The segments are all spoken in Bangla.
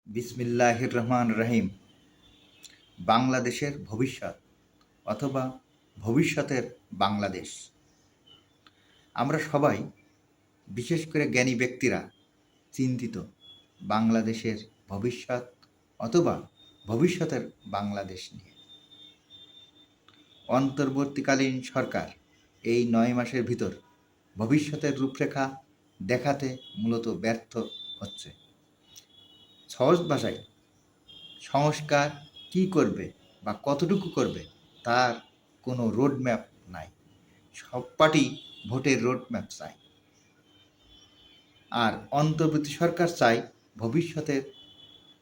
বিসমিল্লাহির রহমান রহিম। বাংলাদেশের ভবিষ্যৎ অথবা ভবিষ্যতের বাংলাদেশ। আমরা সবাই, বিশেষ করে জ্ঞানী ব্যক্তিরা, চিন্তিত বাংলাদেশের ভবিষ্যৎ অথবা ভবিষ্যতের বাংলাদেশ নিয়ে। অন্তর্বর্তীকালীন সরকার এই ৯ মাসের ভিতর ভবিষ্যতের রূপরেখা দেখাতে মূলত ব্যর্থ হচ্ছে। সহজ ভাষায়, সংস্কার কি করবে বা কতটুকু করবে তার কোনো রোডম্যাপ নাই। সব পার্টি ভোটের রোডম্যাপ চায়, আর অন্তর্বর্তী সরকার চায় ভবিষ্যতের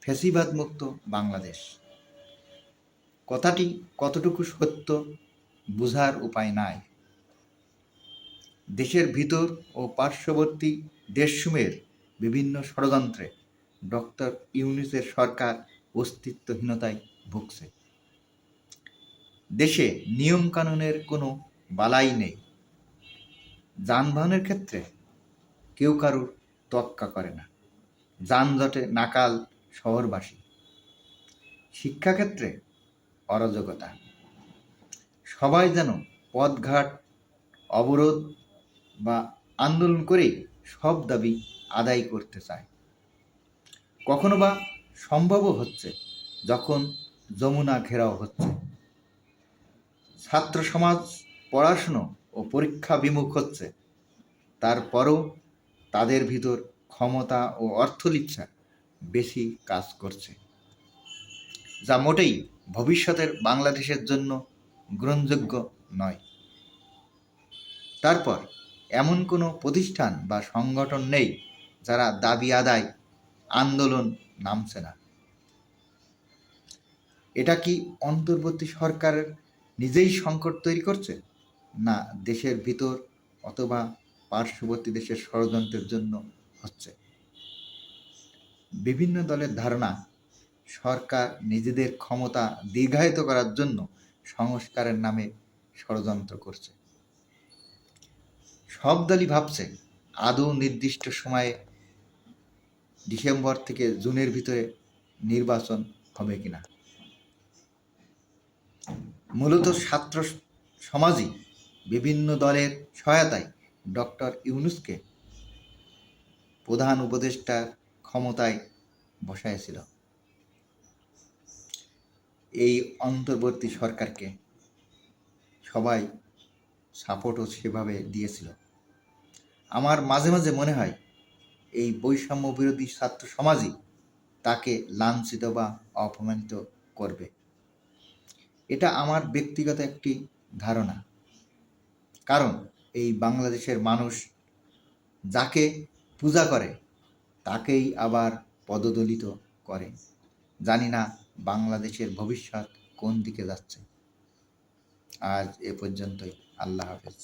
ফ্যাসিবাদ মুক্ত বাংলাদেশ। কথাটি কতটুকু সত্য বোঝার উপায় নাই। দেশের ভিতর ও পার্শ্ববর্তী দেশসমূহের বিভিন্ন ষড়যন্ত্রে ডক্টর ইউনূসের সরকার অস্তিত্বহীনতায় ভুগছে। দেশে নিয়মকানুনের কোনো বালাই নেই। যানবাহনের ক্ষেত্রে কেউ কারুর তোয়াক্কা করে না, যানজটে নাকাল শহরবাসী। শিক্ষাক্ষেত্রে অরাজকতা, সবাই যেন পথঘাট অবরোধ বা আন্দোলন করে সব দাবি আদায় করতে চায়। কখনো বা সম্ভবও হচ্ছে যখন যমুনা ঘেরাও হচ্ছে। ছাত্র সমাজ পড়াশুনো ও পরীক্ষা বিমুখ হচ্ছে, তারপরও তাদের ভিতর ক্ষমতা ও অর্থলিচ্ছা বেশি কাজ করছে, যা মোটেই ভবিষ্যতের বাংলাদেশের জন্য গ্রহণযোগ্য নয়। তারপর এমন কোনো প্রতিষ্ঠান বা সংগঠন নেই যারা দাবি আদায় আন্দোলন নামছে না। এটা কি অন্তর্বর্তী সরকারের নিজেই সংকট তৈরি করছে, না দেশের ভিতর অথবা পার্শ্ববর্তী দেশের ষড়যন্ত্রের জন্য হচ্ছে? বিভিন্ন দলের ধারণা, সরকার নিজেদের ক্ষমতা দীর্ঘায়িত করার জন্য সংস্কারের নামে ষড়যন্ত্র করছে। সব দলই ভাবছে আদৌ নির্দিষ্ট সময়ে ডিসেম্বর থেকে জুনের ভিতরে নির্বাচন হবে কিনা। মূলত ছাত্র সমাজই বিভিন্ন দলের সহায়তায় ডক্টর ইউনূসকে প্রধান উপদেষ্টার ক্ষমতায় বসাইছিল। এই অন্তর্বর্তী সরকারকে সবাই সাপোর্টও সেভাবে দিয়েছিল। আমার মাঝে মাঝে মনে হয় এই বৈষম্য বিরোধী ছাত্র সমাজই তাকে লাঞ্ছিত বা অপমানিত করবে। এটা আমার ব্যক্তিগত একটি ধারণা, কারণ এই বাংলাদেশের মানুষ যাকে পূজা করে তাকেই আবার পদদলিত করে। জানি না বাংলাদেশের ভবিষ্যৎ কোন দিকে যাচ্ছে। আজ এ পর্যন্তই। আল্লাহ হাফেজ।